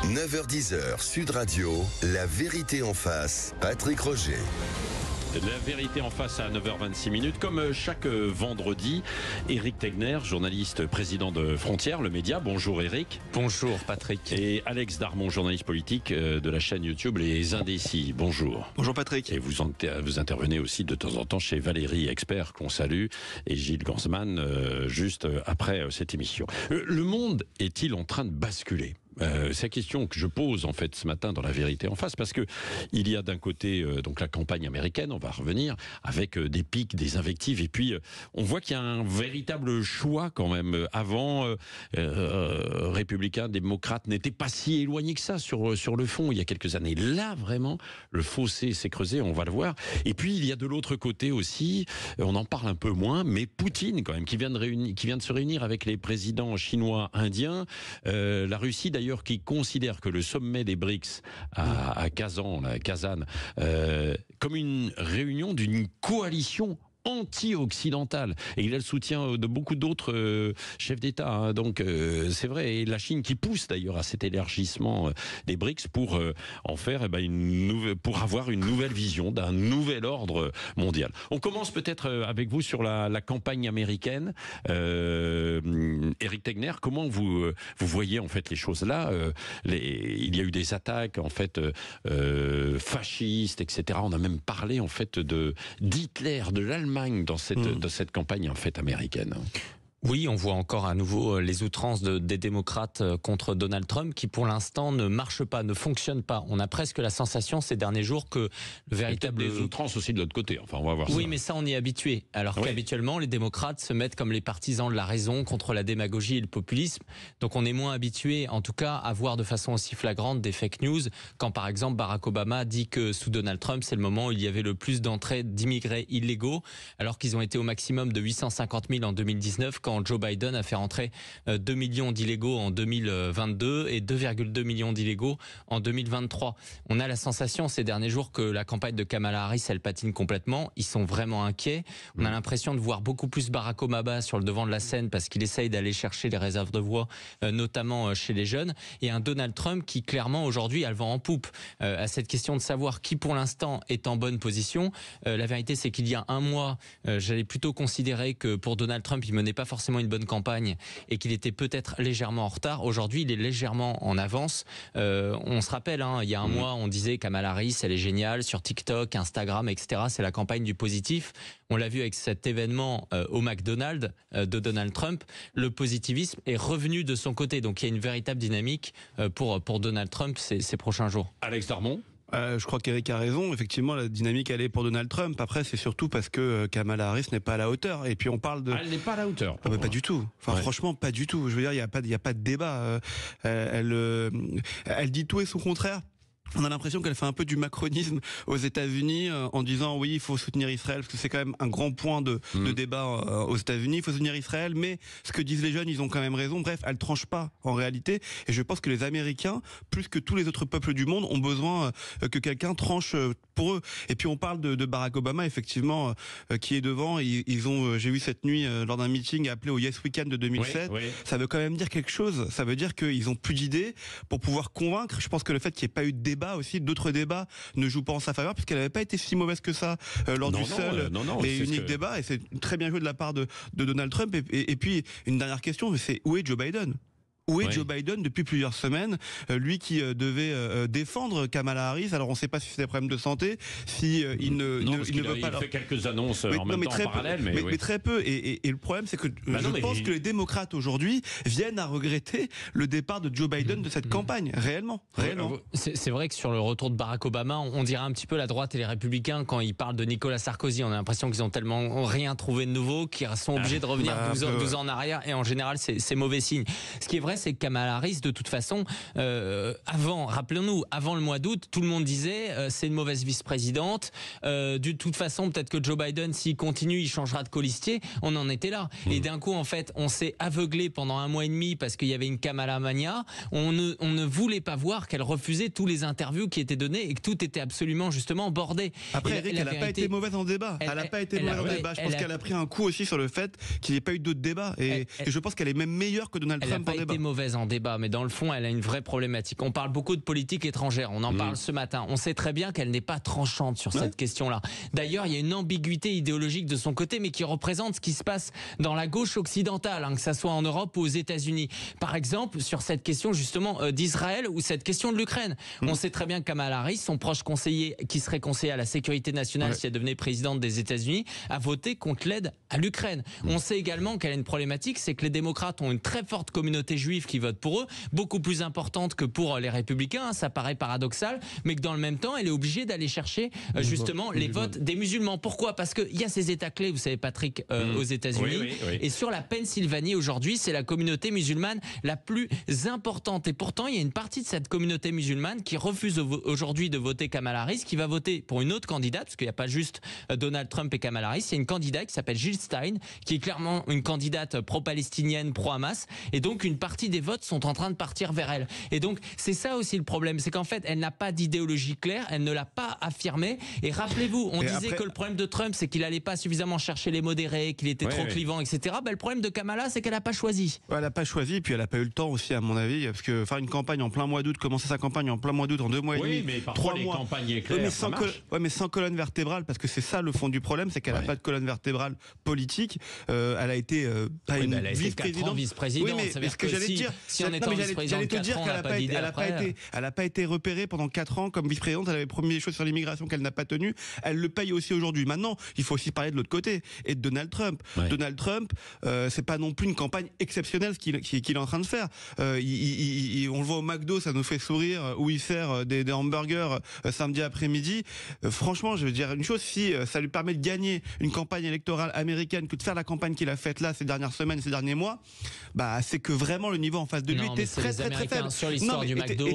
9h-10h, Sud Radio, la vérité en face, Patrick Roger. La vérité en face à 9h26. Comme chaque vendredi, Éric Tegner, journaliste président de Frontières, le média. Bonjour Éric. Bonjour Patrick. Et Alex Darmon, journaliste politique de la chaîne YouTube Les Indécis. Bonjour. Bonjour Patrick. Et vous intervenez aussi de temps en temps chez Valérie Expert, qu'on salue, et Gilles Gansman, juste après cette émission. Le monde est-il en train de basculer ? C'est la question que je pose en fait ce matin dans La Vérité en face, parce que il y a d'un côté donc la campagne américaine, on va revenir, avec des pics, des invectives, et puis on voit qu'il y a un véritable choix quand même. Avant, républicains, démocrates n'étaient pas si éloignés que ça sur le fond il y a quelques années. Là vraiment, le fossé s'est creusé, on va le voir. Et puis il y a de l'autre côté aussi, on en parle un peu moins, mais Poutine quand même, qui vient de se réunir avec les présidents chinois, indiens, la Russie d'ailleurs, qui considère que le sommet des BRICS à Kazan, comme une réunion d'une coalition anti-occidentale, et il a le soutien de beaucoup d'autres chefs d'État, hein. Donc c'est vrai, et la Chine qui pousse d'ailleurs à cet élargissement des BRICS pour en faire pour avoir une nouvelle vision d'un nouvel ordre mondial. On commence peut-être avec vous sur la campagne américaine. Éric Tegner, comment vous voyez en fait les choses là? Il y a eu des attaques en fait fascistes, etc. On a même parlé en fait d'Hitler, de l'Allemagne dans cette campagne en fait américaine. Oui, on voit encore à nouveau les outrances des démocrates contre Donald Trump, qui pour l'instant ne marche pas, ne fonctionne pas. On a presque la sensation ces derniers jours que le véritable... des outrances aussi de l'autre côté, enfin on va voir ça. Oui, mais ça on y est habitué. Alors qu'habituellement les démocrates se mettent comme les partisans de la raison contre la démagogie et le populisme. Donc on est moins habitué en tout cas à voir de façon aussi flagrante des fake news, quand par exemple Barack Obama dit que sous Donald Trump c'est le moment où il y avait le plus d'entrées d'immigrés illégaux, alors qu'ils ont été au maximum de 850 000 en 2019, quand Joe Biden a fait rentrer 2 millions d'illégaux en 2022 et 2,2 millions d'illégaux en 2023. On a la sensation ces derniers jours que la campagne de Kamala Harris, elle patine complètement. Ils sont vraiment inquiets. On a l'impression de voir beaucoup plus Barack Obama sur le devant de la scène, parce qu'il essaye d'aller chercher les réserves de voix, notamment chez les jeunes. Et un Donald Trump qui clairement aujourd'hui a le vent en poupe. À cette question de savoir qui pour l'instant est en bonne position, la vérité c'est qu'il y a un mois, j'allais plutôt considérer que pour Donald Trump, il menait pas forcément une bonne campagne et qu'il était peut-être légèrement en retard. Aujourd'hui, il est légèrement en avance. On se rappelle, hein, il y a un mois, on disait Kamala Harris, elle est géniale sur TikTok, Instagram, etc. C'est la campagne du positif. On l'a vu avec cet événement au McDonald's de Donald Trump. Le positivisme est revenu de son côté. Donc il y a une véritable dynamique pour Donald Trump ces prochains jours. Alex Darmon. Je crois qu'Éric a raison. Effectivement, la dynamique, elle est pour Donald Trump. Après, c'est surtout parce que Kamala Harris n'est pas à la hauteur. Et puis, on parle de... Elle n'est pas à la hauteur. Ah, mais pas du tout. Enfin, franchement, pas du tout. Je veux dire, il y a pas de débat. Elle dit tout et son contraire. On a l'impression qu'elle fait un peu du macronisme aux États-Unis en disant oui, il faut soutenir Israël, parce que c'est quand même un grand point de débat aux États-Unis. Il faut soutenir Israël, mais ce que disent les jeunes, ils ont quand même raison. Bref, elle tranche pas en réalité. Et je pense que les Américains, plus que tous les autres peuples du monde, ont besoin que quelqu'un tranche pour eux. Et puis on parle de Barack Obama, effectivement, qui est devant. Ils ont, j'ai vu cette nuit lors d'un meeting appelé au Yes Weekend de 2007. Oui. Ça veut quand même dire quelque chose. Ça veut dire qu'ils ont plus d'idées pour pouvoir convaincre. Je pense que le fait qu'il n'y ait pas eu de débat aussi, d'autres débats ne jouent pas en sa faveur, puisqu'elle n'avait pas été si mauvaise que ça lors du seul et unique débat, et c'est très bien joué de la part de Donald Trump. Et puis une dernière question, c'est où est Joe Biden ? Où est Joe Biden depuis plusieurs semaines, lui qui devait défendre Kamala Harris? Alors on ne sait pas si c'est des problèmes de santé, si il ne veut pas. Il fait quelques annonces en même temps en parallèle, mais très peu. Et le problème, c'est que je pense que les démocrates aujourd'hui viennent à regretter le départ de Joe Biden de cette campagne, réellement. C'est vrai que sur le retour de Barack Obama, on dirait un petit peu la droite et les républicains quand ils parlent de Nicolas Sarkozy. On a l'impression qu'ils ont tellement rien trouvé de nouveau qu'ils sont obligés de revenir 12 ans en arrière, et en général c'est mauvais signe. Ce qui est vrai, c'est que Kamala Harris, de toute façon, rappelons-nous, avant le mois d'août, tout le monde disait c'est une mauvaise vice-présidente. De toute façon, peut-être que Joe Biden, s'il continue, il changera de colistier. On en était là. Et d'un coup, en fait, on s'est aveuglé pendant un mois et demi parce qu'il y avait une Kamala Mania. On ne voulait pas voir qu'elle refusait tous les interviews qui étaient données et que tout était absolument, justement, bordé. Après, Eric, elle n'a pas été mauvaise en débat. Elle n'a pas été mauvaise en débat. Je pense qu'elle a pris un coup aussi sur le fait qu'il n'y ait pas eu d'autres débats. Et je pense qu'elle est même meilleure que Donald Trump en débat. mauvaise en débat, mais dans le fond, elle a une vraie problématique. On parle beaucoup de politique étrangère, on en parle ce matin. On sait très bien qu'elle n'est pas tranchante sur cette question-là. D'ailleurs, il y a une ambiguïté idéologique de son côté, mais qui représente ce qui se passe dans la gauche occidentale, que ça soit en Europe ou aux États-Unis. Par exemple, sur cette question justement d'Israël ou cette question de l'Ukraine. On sait très bien que Kamala Harris, son proche conseiller, qui serait conseiller à la sécurité nationale si elle devenait présidente des États-Unis, a voté contre l'aide à l'Ukraine. On sait également qu'elle a une problématique, c'est que les démocrates ont une très forte communauté juive qui vote pour eux, beaucoup plus importante que pour les républicains, ça paraît paradoxal, mais que dans le même temps, elle est obligée d'aller chercher justement les votes des musulmans. Pourquoi ? Parce qu'il y a ces États clés, vous savez Patrick, aux États-Unis, et sur la Pennsylvanie aujourd'hui, c'est la communauté musulmane la plus importante. Et pourtant, il y a une partie de cette communauté musulmane qui refuse aujourd'hui de voter Kamala Harris, qui va voter pour une autre candidate, parce qu'il n'y a pas juste Donald Trump et Kamala Harris, il y a une candidate qui s'appelle Jill Stein, qui est clairement une candidate pro-palestinienne, pro-Hamas, et donc une partie des votes sont en train de partir vers elle. Et donc c'est ça aussi le problème, c'est qu'en fait elle n'a pas d'idéologie claire, elle ne l'a pas affirmée. Et rappelez-vous, on disait que le problème de Trump, c'est qu'il n'allait pas suffisamment chercher les modérés, qu'il était trop clivant, etc. Le problème de Kamala, c'est qu'elle n'a pas choisi. Elle n'a pas choisi, puis elle n'a pas eu le temps aussi, à mon avis, parce que faire une campagne en plein mois d'août, commencer sa campagne en plein mois d'août, en 2 mois et demi, mais 3 mois. Campagnes éclairs, mais sans colonne vertébrale, parce que c'est ça le fond du problème, c'est qu'elle n'a pas de colonne vertébrale politique. Elle a été elle a été 4 ans vice-présidente. Oui, mais ce que j'allais dire, si on était en vice-présidente 4 ans, elle n'a pas été repérée pendant 4 ans comme vice-présidente. Elle avait promis des choses sur l'immigration qu'elle n'a pas tenues. Elle le paye aussi aujourd'hui. Maintenant, il faut aussi parler de l'autre côté et de Donald Trump. Donald Trump, c'est pas non plus une campagne exceptionnelle ce qu'il est en train de faire. On le voit au McDo, ça nous fait sourire, où il sert des hamburgers samedi après-midi. Franchement, je veux dire une chose, si ça lui permet de gagner une campagne électorale américaine que de faire la campagne qu'il a faite là ces dernières semaines, ces derniers mois, bah c'est que vraiment le niveau en face de lui était très faible. Sur l'histoire du McDo,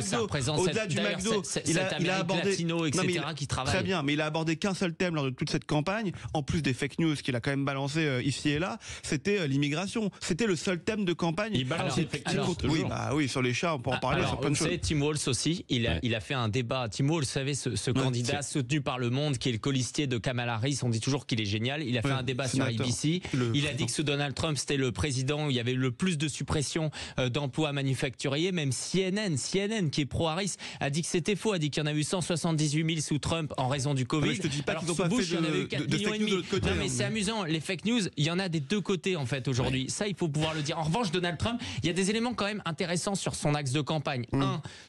ça représente au-delà du McDo, il a abordé latino, etc. qui travaille. Très bien, mais il a abordé qu'un seul thème lors de toute cette campagne, en plus des fake news qu'il a quand même balancé ici et là, c'était l'immigration. C'était le seul thème de campagne. Il balance les fake news toujours. Oui, sur les chats, on peut en parler. Alors, on sait, Tim Walz aussi, il a fait un débat. Tim Walz, vous savez, ce candidat soutenu par Le Monde, qui est le colistier de Kamala Harris, on dit toujours qu'il est génial. Il a fait un débat sur ABC. Il a dit que sous Donald Trump, c'était le président où il y avait le plus de suppression d'emplois manufacturiers. Même CNN, qui est pro-Harris, a dit que c'était faux, a dit qu'il y en a eu 178 000 sous Trump en raison du Covid. Je te dis pas qu'ils ont pas Bush, fait il y en avait eu 4 millions et demi. Non, mais c'est amusant, les fake news, il y en a des deux côtés en fait aujourd'hui. Ça, il faut pouvoir le dire. En revanche, Donald Trump, il y a des éléments quand même intéressants sur son axe de campagne.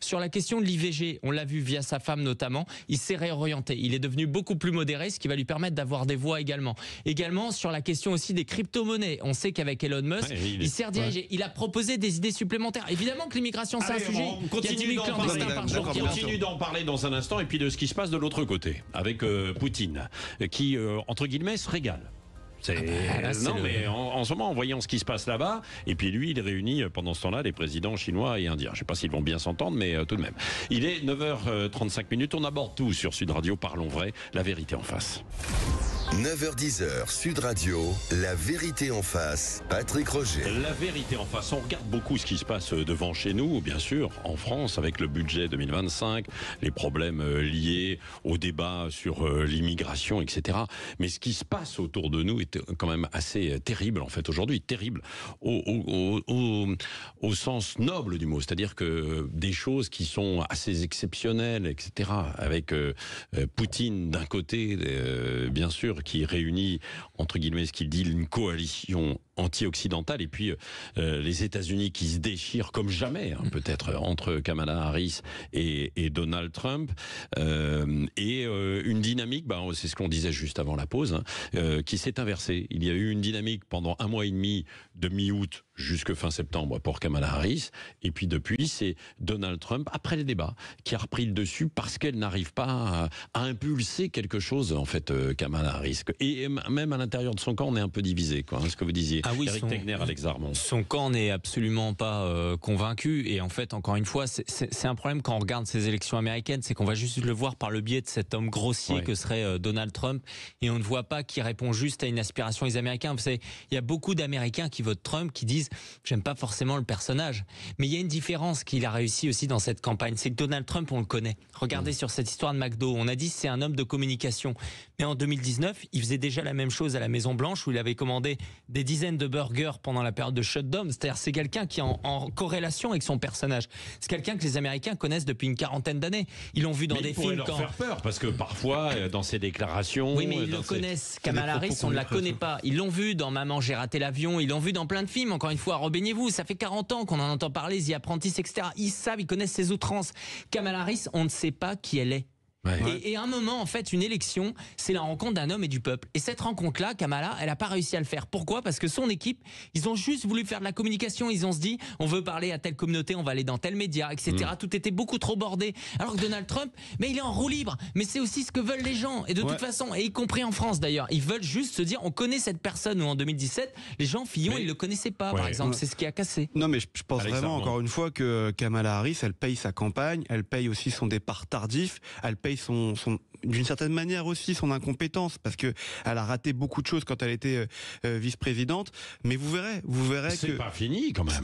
Sur la question de l'IVG, on l'a vu via sa femme notamment, il s'est réorienté. Il est devenu beaucoup plus modéré, ce qui va lui permettre d'avoir des voix également. Également sur la question aussi des crypto-monnaies. On sait qu'avec Elon Musk, il s'est redirigé. Il a proposé des idées supplémentaires. Évidemment que l'immigration, c'est un sujet. On continue d'en parler dans un instant, et puis de ce qui se passe de l'autre côté, avec Poutine, qui, entre guillemets, se régale. Mais en ce moment, en voyant ce qui se passe là-bas, et puis lui, il réunit pendant ce temps-là les présidents chinois et indiens. Je ne sais pas s'ils vont bien s'entendre, mais tout de même. Il est 9h35, on aborde tout sur Sud Radio, parlons vrai, la vérité en face. 9h10, Sud Radio, la vérité en face, Patrick Roger. La vérité en face, on regarde beaucoup ce qui se passe devant chez nous, bien sûr, en France, avec le budget 2025, les problèmes liés au débat sur l'immigration, etc. Mais ce qui se passe autour de nous est quand même assez terrible, en fait, aujourd'hui, terrible au sens noble du mot, c'est-à-dire que des choses qui sont assez exceptionnelles, etc., avec Poutine d'un côté, bien sûr, qui réunit, entre guillemets, ce qu'il dit, une coalition anti-occidentale, et puis les États-Unis qui se déchirent comme jamais, peut-être, entre Kamala Harris et Donald Trump, et une dynamique, c'est ce qu'on disait juste avant la pause, qui s'est inversée. Il y a eu une dynamique pendant 1 mois et demi, de mi-août jusque fin septembre pour Kamala Harris, et puis depuis, c'est Donald Trump, après les débats, qui a repris le dessus parce qu'elle n'arrive pas à impulser quelque chose, en fait, Kamala Harris. Et même à l'intérieur de son camp, on est un peu divisé, ce que vous disiez. Éric Tegner, Alex Armand. Son camp n'est absolument pas convaincu, et en fait, encore une fois, c'est un problème quand on regarde ces élections américaines, c'est qu'on va juste le voir par le biais de cet homme grossier que serait Donald Trump, et on ne voit pas qu'il répond juste à une aspiration des Américains. Vous savez, il y a beaucoup d'Américains qui votent Trump, qui disent disent j'aime pas forcément le personnage. Mais il y a une différence qu'il a réussi aussi dans cette campagne, c'est que Donald Trump, on le connaît. Regardez sur cette histoire de McDo, on a dit c'est un homme de communication. Mais en 2019, il faisait déjà la même chose à la Maison Blanche où il avait commandé des dizaines de burgers pendant la période de shutdown. C'est-à-dire c'est quelqu'un qui est en corrélation avec son personnage. C'est quelqu'un que les Américains connaissent depuis une quarantaine d'années. Ils l'ont vu dans des films leur faire peur parce que parfois dans ses déclarations. Oui, mais ils le connaissent. Kamala Harris, on ne la connaît pas. Ils l'ont vu dans Maman, j'ai raté l'avion. Ils l'ont vu dans plein de films. Encore une fois, rebaignez-vous. Ça fait 40 ans qu'on en entend parler, The Apprentice, etc. Ils savent, ils connaissent ses outrances. Kamala Harris, on ne sait pas qui elle est. Ouais. Et à un moment, en fait, une élection, c'est la rencontre d'un homme et du peuple. Et cette rencontre-là, Kamala, elle n'a pas réussi à le faire. Pourquoi ? Parce que son équipe, ils ont juste voulu faire de la communication. Ils ont se dit, on veut parler à telle communauté, on va aller dans tel média, etc. Tout était beaucoup trop bordé. Alors que Donald Trump, mais il est en roue libre. Mais c'est aussi ce que veulent les gens. Et de toute façon, et y compris en France d'ailleurs, ils veulent juste se dire, on connaît cette personne. Ou en 2017, les gens, Fillon, ils le connaissaient pas, par exemple. C'est ce qui a cassé. Non, mais je pense vraiment, encore une fois, que Kamala Harris, elle paye sa campagne, elle paye aussi son départ tardif, elle paye d'une certaine manière aussi son incompétence, parce que elle a raté beaucoup de choses quand elle était vice-présidente. Mais vous verrez que c'est pas fini quand même.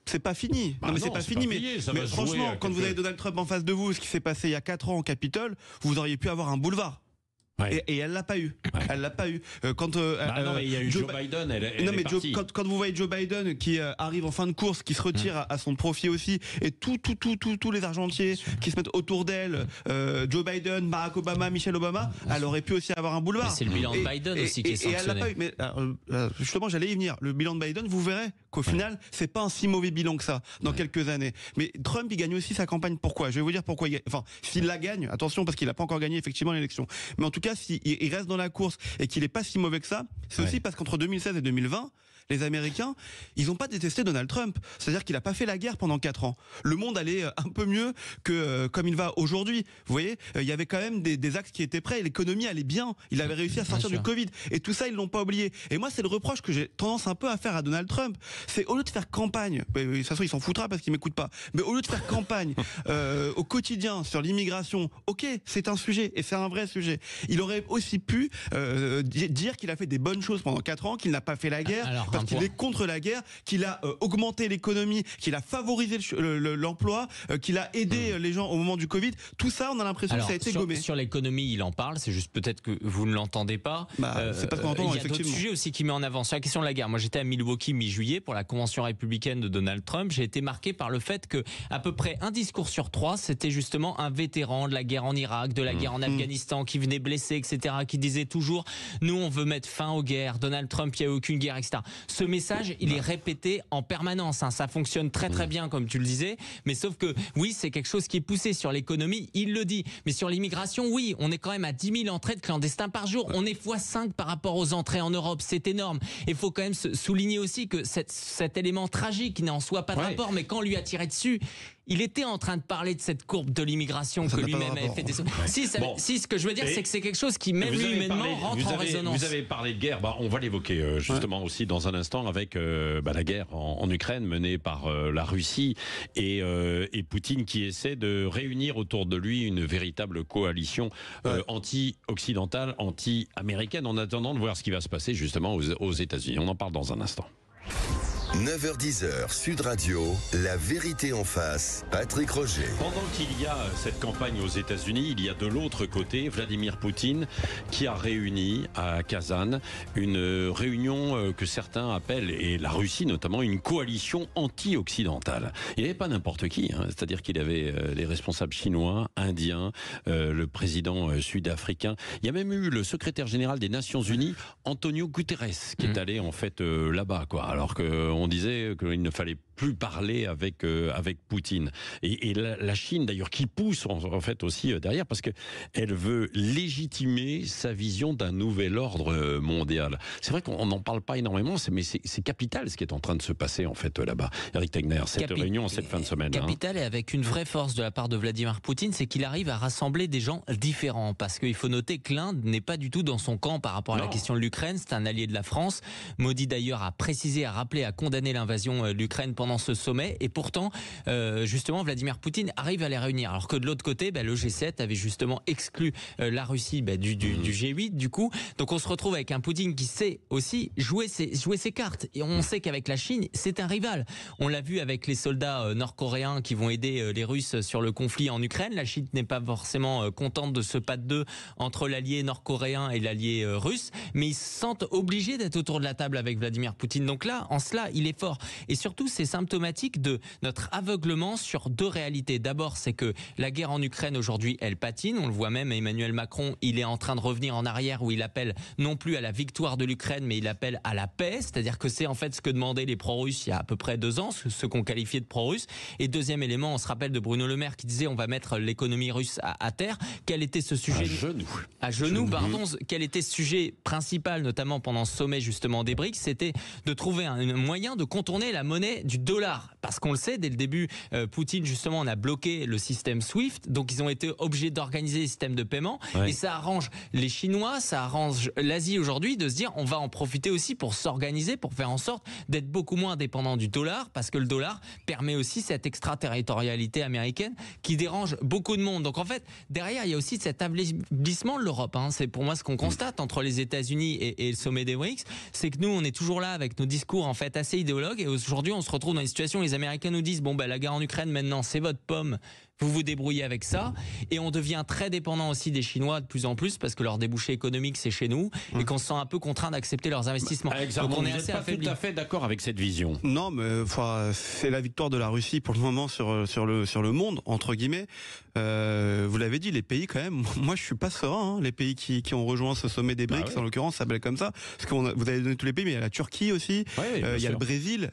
C'est pas fini. Bah non, mais c'est pas fini. Mais franchement, quand vous avez Donald Trump en face de vous, ce qui s'est passé il y a 4 ans au Capitole, vous auriez pu avoir un boulevard. Ouais. Et elle l'a pas eu. Elle l'a pas eu. Non, mais il y a eu Joe Biden. Elle est partie. Quand vous voyez Joe Biden qui arrive en fin de course, qui se retire à son profit aussi, et tous les argentiers qui se mettent autour d'elle, Joe Biden, Barack Obama, Michelle Obama, elle aurait pu aussi avoir un boulevard. Mais c'est le bilan de Biden aussi qui est sanctionné. Et elle l'a pas eu. Mais justement, j'allais y venir. Le bilan de Biden, vous verrez qu'au final, c'est pas un si mauvais bilan que ça dans quelques années. Mais Trump, il gagne aussi sa campagne. Pourquoi ? Je vais vous dire pourquoi. Enfin, s'il la gagne, attention, parce qu'il a pas encore gagné effectivement l'élection. Mais en tout cas, s'il reste dans la course et qu'il est pas si mauvais que ça, c'est aussi parce qu'entre 2016 et 2020, les Américains, ils n'ont pas détesté Donald Trump. C'est-à-dire qu'il n'a pas fait la guerre pendant 4 ans. Le monde allait un peu mieux que comme il va aujourd'hui. Vous voyez, il y avait quand même des axes qui étaient prêts. L'économie allait bien. Il avait réussi à sortir du Covid. Et tout ça, ils l'ont pas oublié. Et moi, c'est le reproche que j'ai tendance un peu à faire à Donald Trump. C'est au lieu de faire campagne, de toute façon, il s'en foutra parce qu'il m'écoute pas. Mais au lieu de faire campagne au quotidien sur l'immigration, ok, c'est un sujet et c'est un vrai sujet. Il aurait aussi pu dire qu'il a fait des bonnes choses pendant 4 ans, qu'il n'a pas fait la guerre. Alors, parce qu'il est contre la guerre, qu'il a augmenté l'économie, qu'il a favorisé l'emploi, qu'il a aidé les gens au moment du Covid. Tout ça, on a l'impression que ça a été gommé. Sur l'économie, il en parle, c'est juste peut-être que vous ne l'entendez pas. C'est pas ce qu'on entend, il y a d'autres sujets aussi qui met en avant. Sur la question de la guerre, moi j'étais à Milwaukee mi-juillet pour la convention républicaine de Donald Trump. J'ai été marqué par le fait que à peu près un discours sur 3, c'était justement un vétéran de la guerre en Irak, de la guerre en Afghanistan, qui venait blessé, etc., qui disait toujours « Nous, on veut mettre fin aux guerres. Donald Trump, il n'y a aucune guerre, etc. » Ce message, il est répété en permanence. Ça fonctionne très très bien, comme tu le disais. Mais sauf que, oui, c'est quelque chose qui est poussé sur l'économie. Il le dit. Mais sur l'immigration, oui, on est quand même à 10 000 entrées de clandestins par jour. On est x5 par rapport aux entrées en Europe. C'est énorme. Il faut quand même souligner aussi que cet élément tragique, qui n'a en soi pas de rapport, mais quand on lui a tiré dessus, il était en train de parler de cette courbe de l'immigration que lui-même avait fait. Si, ce que je veux dire, c'est que c'est quelque chose qui, même lui, humainement, rentre en résonance. Vous avez parlé de guerre, on va l'évoquer justement aussi dans un instant avec la guerre en Ukraine menée par la Russie et Poutine qui essaie de réunir autour de lui une véritable coalition anti-occidentale, anti-américaine, en attendant de voir ce qui va se passer justement aux États-Unis. On en parle dans un instant. 9h-10h, Sud Radio, la vérité en face, Patrick Roger. Pendant qu'il y a cette campagne aux États-Unis, il y a de l'autre côté Vladimir Poutine qui a réuni à Kazan une réunion que certains appellent, et la Russie notamment, une coalition anti-occidentale. Il n'y avait pas n'importe qui, c'est-à-dire qu'il y avait les responsables chinois, indiens, le président sud-africain. Il y a même eu le secrétaire général des Nations Unies, Antonio Guterres, qui est allé en fait là-bas, alors qu'on disait qu'il ne fallait plus parler avec Poutine. Et la Chine, d'ailleurs, qui pousse en fait aussi derrière, parce qu'elle veut légitimer sa vision d'un nouvel ordre mondial. C'est vrai qu'on n'en parle pas énormément, mais c'est capital ce qui est en train de se passer en fait là-bas. Eric Tegner, cette réunion cette fin de semaine. Capital, et avec une vraie force de la part de Vladimir Poutine, c'est qu'il arrive à rassembler des gens différents. Parce qu'il faut noter que l'Inde n'est pas du tout dans son camp par rapport à la question de l'Ukraine. C'est un allié de la France. Modi d'ailleurs a précisé, a rappelé, a condamné l'invasion de l'Ukraine pendant pendant ce sommet, et pourtant, justement, Vladimir Poutine arrive à les réunir. Alors que de l'autre côté, le G7 avait justement exclu la Russie du G8, du coup. Donc on se retrouve avec un Poutine qui sait aussi jouer ses cartes. Et on sait qu'avec la Chine, c'est un rival. On l'a vu avec les soldats nord-coréens qui vont aider les Russes sur le conflit en Ukraine. La Chine n'est pas forcément contente de ce pas de deux entre l'allié nord-coréen et l'allié russe, mais ils se sentent obligés d'être autour de la table avec Vladimir Poutine. Donc là, en cela, il est fort. Et surtout, c'est symptomatique de notre aveuglement sur deux réalités. D'abord, c'est que la guerre en Ukraine aujourd'hui, elle patine. On le voit même, Emmanuel Macron, il est en train de revenir en arrière où il appelle non plus à la victoire de l'Ukraine, mais il appelle à la paix. C'est-à-dire que c'est en fait ce que demandaient les pro-russes il y a à peu près 2 ans, ceux qu'on qualifiait de pro-russes. Et deuxième élément, on se rappelle de Bruno Le Maire qui disait on va mettre l'économie russe à terre. Quel était ce sujet ? À genoux, pardon. Quel était ce sujet principal, notamment pendant ce sommet justement des BRICS ? C'était de trouver un moyen de contourner la monnaie du dollar. Parce qu'on le sait, dès le début, Poutine justement on a bloqué le système SWIFT, donc ils ont été obligés d'organiser des systèmes de paiement. Ouais. Et ça arrange les Chinois, ça arrange l'Asie aujourd'hui de se dire on va en profiter aussi pour s'organiser, pour faire en sorte d'être beaucoup moins dépendant du dollar, parce que le dollar permet aussi cette extraterritorialité américaine qui dérange beaucoup de monde. Donc en fait, derrière, il y a aussi cet affaiblissement de l'Europe. C'est pour moi ce qu'on constate entre les États-Unis et le sommet des BRICS, c'est que nous, on est toujours là avec nos discours en fait assez idéologues, et aujourd'hui, on se retrouve dans une situation où les Américains nous disent la guerre en Ukraine maintenant, c'est votre pomme. Vous vous débrouillez avec ça, et on devient très dépendant aussi des Chinois de plus en plus parce que leur débouché économique c'est chez nous et qu'on se sent un peu contraint d'accepter leurs investissements. Donc on est assez affaibli. Tout à fait d'accord avec cette vision. Non, mais c'est la victoire de la Russie pour le moment sur le monde entre guillemets. Vous l'avez dit, les pays quand même. Moi, je suis pas serein. Les pays qui ont rejoint ce sommet des BRICS, en l'occurrence, s'appelle comme ça. Parce que vous avez donné tous les pays, mais il y a la Turquie aussi. Il y a le Brésil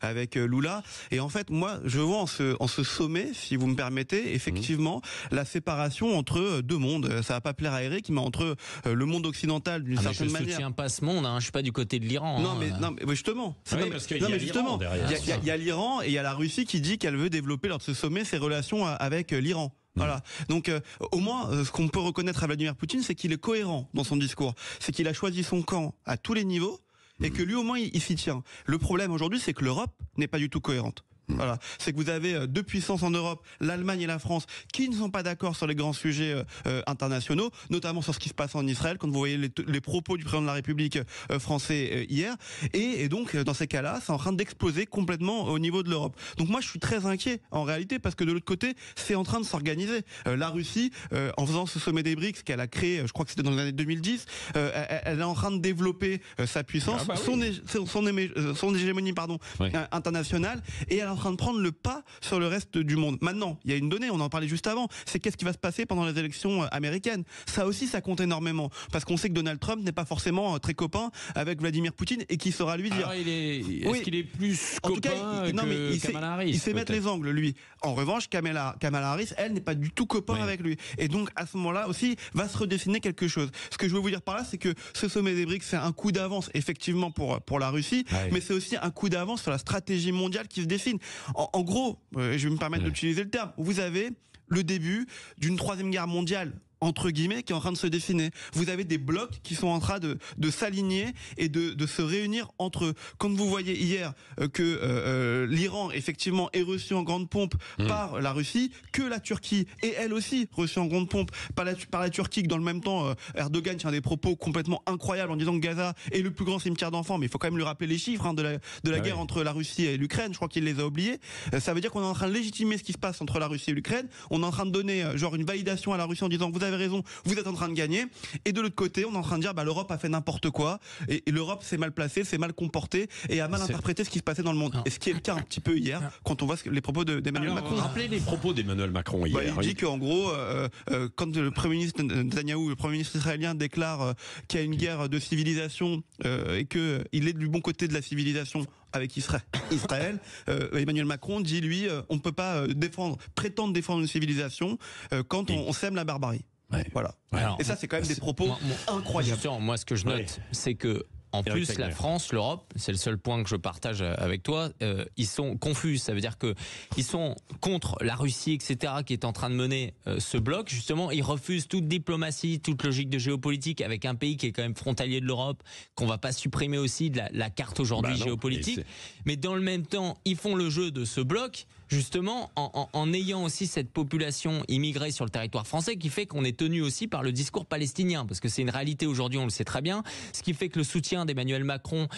avec Lula. Et en fait, moi, je vois en ce sommet, si vous me permettez, effectivement, la séparation entre deux mondes. Ça va pas plaire à Eric, mais entre le monde occidental d'une certaine manière. Je soutiens pas ce monde. Je suis pas du côté de l'Iran. Non, mais justement. Parce qu'il y a l'Iran derrière. Il y a l'Iran et il y a la Russie qui dit qu'elle veut développer lors de ce sommet ses relations avec l'Iran. Voilà. Donc au moins ce qu'on peut reconnaître à Vladimir Poutine, c'est qu'il est cohérent dans son discours. C'est qu'il a choisi son camp à tous les niveaux et que lui au moins il s'y tient. Le problème aujourd'hui, c'est que l'Europe n'est pas du tout cohérente. Voilà, c'est que vous avez deux puissances en Europe, l'Allemagne et la France, qui ne sont pas d'accord sur les grands sujets internationaux, notamment sur ce qui se passe en Israël, quand vous voyez les propos du président de la République français hier. Et donc, dans ces cas-là, c'est en train d'exploser complètement au niveau de l'Europe. Donc moi, je suis très inquiet, en réalité, parce que de l'autre côté, c'est en train de s'organiser. La Russie, en faisant ce sommet des BRICS qu'elle a créé, je crois que c'était dans les années 2010, elle est en train de développer sa puissance, son hégémonie, internationale, et elle en train de prendre le pas sur le reste du monde. Maintenant, il y a une donnée, on en parlait juste avant, c'est qu'est-ce qui va se passer pendant les élections américaines. Ça aussi, ça compte énormément, parce qu'on sait que Donald Trump n'est pas forcément très copain avec Vladimir Poutine et qui saura lui dire. Est-ce qu'il est plus copain que Kamala Harris? Il sait mettre les angles, lui. En revanche, Kamala Harris, elle n'est pas du tout copain avec lui. Et donc, à ce moment-là aussi, va se redessiner quelque chose. Ce que je veux vous dire par là, c'est que ce sommet des BRICS, c'est un coup d'avance, effectivement, pour la Russie, mais c'est aussi un coup d'avance sur la stratégie mondiale qui se dessine. En gros, je vais me permettre d'utiliser le terme, vous avez le début d'une 3e guerre mondiale, entre guillemets, qui est en train de se dessiner. Vous avez des blocs qui sont en train de s'aligner et de se réunir entre eux. Quand vous voyez hier que l'Iran, effectivement, est reçu en grande pompe par la Russie, que la Turquie est elle aussi reçue en grande pompe par la Turquie, que dans le même temps, Erdogan tient des propos complètement incroyables en disant que Gaza est le plus grand cimetière d'enfants, mais il faut quand même lui rappeler les chiffres de la guerre entre la Russie et l'Ukraine, je crois qu'il les a oubliés. Ça veut dire qu'on est en train de légitimer ce qui se passe entre la Russie et l'Ukraine, on est en train de donner une validation à la Russie en disant vous avez raison, vous êtes en train de gagner, et de l'autre côté on est en train de dire l'Europe a fait n'importe quoi et l'Europe s'est mal placée, s'est mal comportée et a mal interprété ce qui se passait dans le monde. Et ce qui est le cas un petit peu hier quand on voit les propos d'Emmanuel Macron. Rappelez les propos d'Emmanuel Macron hier. Il dit qu'en gros quand le Premier ministre Netanyahou, le Premier ministre israélien, déclare qu'il y a une guerre de civilisation et qu'il est du bon côté de la civilisation avec Israël, Emmanuel Macron dit lui on ne peut pas prétendre défendre une civilisation quand on sème la barbarie. Voilà. Alors, et ça, c'est quand même des propos incroyables. Moi, ce que je note, c'est que en plus, la France, l'Europe, c'est le seul point que je partage avec toi, ils sont confus. Ça veut dire que ils sont contre la Russie, etc., qui est en train de mener ce bloc. Justement, ils refusent toute diplomatie, toute logique de géopolitique avec un pays qui est quand même frontalier de l'Europe, qu'on va pas supprimer aussi de la carte aujourd'hui géopolitique. Mais dans le même temps, ils font le jeu de ce bloc, justement, en ayant aussi cette population immigrée sur le territoire français, qui fait qu'on est tenu aussi par le discours palestinien, parce que c'est une réalité aujourd'hui, on le sait très bien. Ce qui fait que le soutien d'Emmanuel Macron,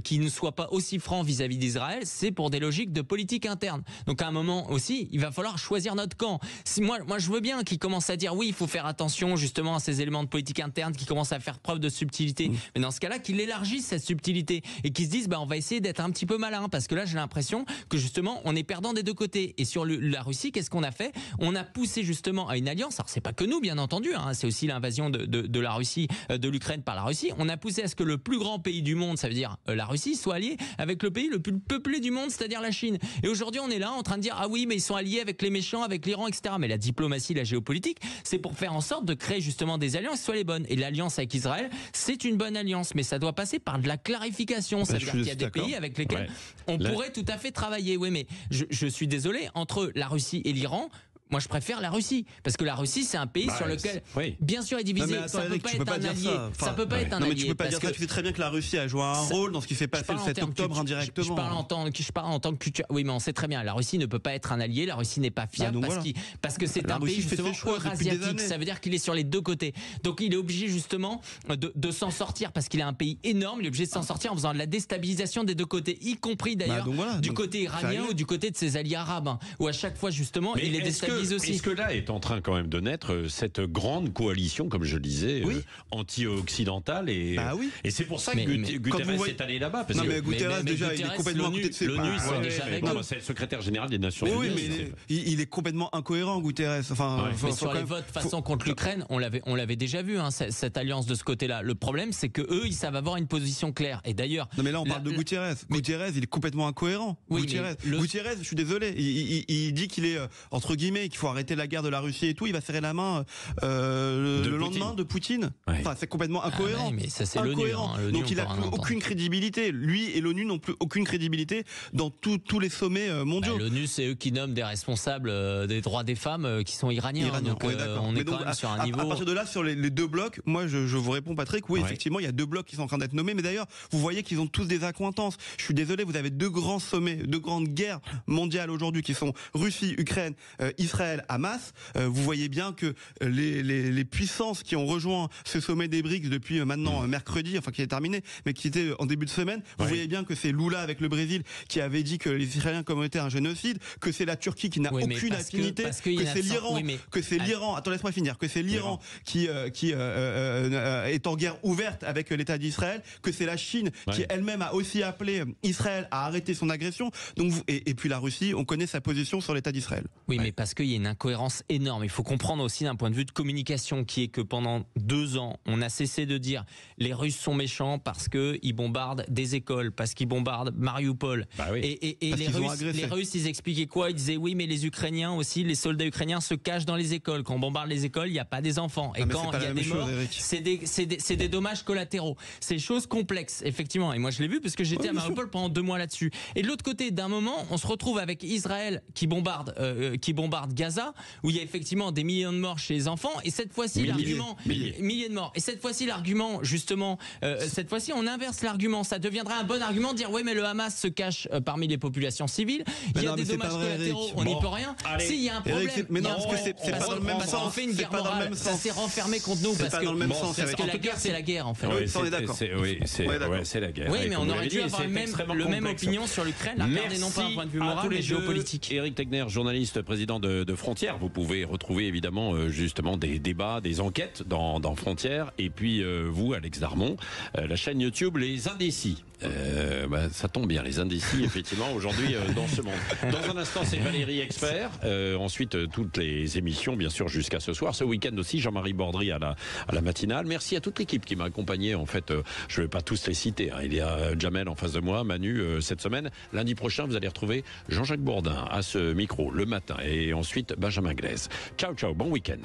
qui ne soit pas aussi franc vis-à-vis d'Israël, c'est pour des logiques de politique interne. Donc à un moment aussi, il va falloir choisir notre camp. Moi, je veux bien qu'il commence à dire oui, il faut faire attention justement à ces éléments de politique interne qui commencent à faire preuve de subtilité. Mais dans ce cas-là, qu'il élargisse cette subtilité et qu'ils se disent on va essayer d'être un petit peu malin, parce que là, j'ai l'impression que justement, on est perdant des deux côtés. Et sur la Russie, qu'est-ce qu'on a fait? On a poussé justement à une alliance. Alors c'est pas que nous, bien entendu, c'est aussi l'invasion de la Russie, de l'Ukraine par la Russie. On a poussé à ce que le plus grand pays du monde, ça veut dire la Russie, soit allié avec le pays le plus peuplé du monde, c'est-à-dire la Chine. Et aujourd'hui, on est là en train de dire ah oui, mais ils sont alliés avec les méchants, avec l'Iran, etc. Mais la diplomatie, la géopolitique, c'est pour faire en sorte de créer justement des alliances qui soient les bonnes. Et l'alliance avec Israël, c'est une bonne alliance, mais ça doit passer par de la clarification. Ça veut dire qu'il y a des pays avec lesquels on pourrait tout à fait travailler. Oui, mais je suis désolé, entre la Russie et l'Iran, moi, je préfère la Russie, parce que la Russie, c'est un pays sur lequel, bien sûr, est divisé. Ça peut pas être un allié. Ça peut pas être un allié. Mais tu peux pas dire ça. Tu sais très bien que la Russie a joué un rôle dans ce qui s'est passé le 7 octobre indirectement. Je parle en tant que culture. Oui, mais on sait très bien. La Russie ne peut pas être un allié. La Russie n'est pas fiable parce que c'est un pays justement eurasiatique. Ça veut dire qu'il est sur les deux côtés. Donc, il est obligé justement de s'en sortir, parce qu'il est un pays énorme. Il est obligé de s'en sortir en faisant de la déstabilisation des deux côtés, y compris d'ailleurs du côté iranien ou du côté de ses alliés arabes, où à chaque fois justement il est déstabilisé. Est-ce que là est en train quand même de naître cette grande coalition, comme je le disais, anti-occidentale et c'est pour ça que Guterres est allé là-bas. Non mais Guterres déjà il est complètement à côté de ses l'ONU, c'est le secrétaire général des Nations Unies. Oui, mais il est complètement incohérent, Guterres. Mais sur les votes façon contre l'Ukraine, on l'avait déjà vu, cette alliance de ce côté-là. Le problème, c'est que eux, ils savent avoir une position claire. Et d'ailleurs, non mais là on parle de Guterres. Guterres, il est complètement incohérent. Guterres, je suis désolé, il dit qu'il est entre guillemets qu'il faut arrêter la guerre de la Russie et tout, il va serrer la main le lendemain de Poutine. Enfin, c'est complètement incohérent. Mais ça, c'est l'ONU. Donc il a plus aucune crédibilité. Lui et l'ONU n'ont plus aucune crédibilité dans tous les sommets mondiaux. L'ONU, c'est eux qui nomment des responsables des droits des femmes qui sont iraniens. Donc on est quand même sur un niveau. À partir de là, sur les deux blocs, moi je vous réponds, Patrick. Oui, effectivement, il y a deux blocs qui sont en train d'être nommés. Mais d'ailleurs, vous voyez qu'ils ont tous des accointances. Je suis désolé, vous avez deux grands sommets, deux grandes guerres mondiales aujourd'hui qui sont Russie, Ukraine, Israël, Hamas. Vous voyez bien que les puissances qui ont rejoint ce sommet des BRICS depuis maintenant mercredi, enfin qui est terminé, mais qui était en début de semaine, vous voyez bien que c'est Lula avec le Brésil qui avait dit que les Israéliens commettaient un génocide, que c'est la Turquie qui n'a aucune affinité, que c'est l'Iran, attends laisse-moi finir, que c'est l'Iran qui est en guerre ouverte avec l'État d'Israël, que c'est la Chine qui elle-même a aussi appelé Israël à arrêter son agression. Donc et puis la Russie, on connaît sa position sur l'État d'Israël. Oui, mais parce qu'il y a une incohérence énorme. Il faut comprendre aussi d'un point de vue de communication qui est que pendant 2 ans, on a cessé de dire les Russes sont méchants parce qu'ils bombardent des écoles, parce qu'ils bombardent Mariupol. Et les Russes, ils expliquaient quoi? Ils disaient oui, mais les Ukrainiens aussi, les soldats ukrainiens se cachent dans les écoles. Quand on bombarde les écoles, il n'y a pas des enfants. Et quand il y a des morts, c'est des dommages collatéraux. C'est des choses complexes, effectivement. Et moi, je l'ai vu parce que j'étais à Mariupol pendant 2 mois là-dessus. Et de l'autre côté, d'un moment, on se retrouve avec Israël qui bombarde Gaza, où il y a effectivement des millions de morts chez les enfants. Et cette fois-ci, milliers de morts. Et cette fois-ci, l'argument, justement, cette fois-ci, on inverse l'argument. Ça deviendra un bon argument de dire oui, mais le Hamas se cache parmi les populations civiles. Il y a des dommages collatéraux. On n'y peut rien. Si, il y a un problème. Mais non, parce que c'est pas dans le même sens. On fait une guerre morale. Ça s'est renfermé contre nous. Parce que la guerre, c'est la guerre, en fait. Oui, on est d'accord. C'est la guerre. Oui, mais on aurait dû avoir le même opinion sur l'Ukraine, la regarder non pas d'un point de vue moral, mais géopolitique. Éric Tegner, journaliste, président de Frontières. Vous pouvez retrouver évidemment justement des débats, des enquêtes dans Frontières. Et puis vous, Alex Darmon, la chaîne YouTube Les Indécis. Ça tombe bien, Les Indécis, effectivement, aujourd'hui dans ce monde. Dans un instant, c'est Valérie Expert. Ensuite, toutes les émissions, bien sûr, jusqu'à ce soir. Ce week-end aussi, Jean-Marie Bordry à la matinale. Merci à toute l'équipe qui m'a accompagné. En fait, je ne vais pas tous les citer. Il y a Jamel en face de moi, Manu cette semaine. Lundi prochain, vous allez retrouver Jean-Jacques Bourdin à ce micro le matin. Et ensuite, Benjamin Glaise. Ciao, ciao, bon week-end.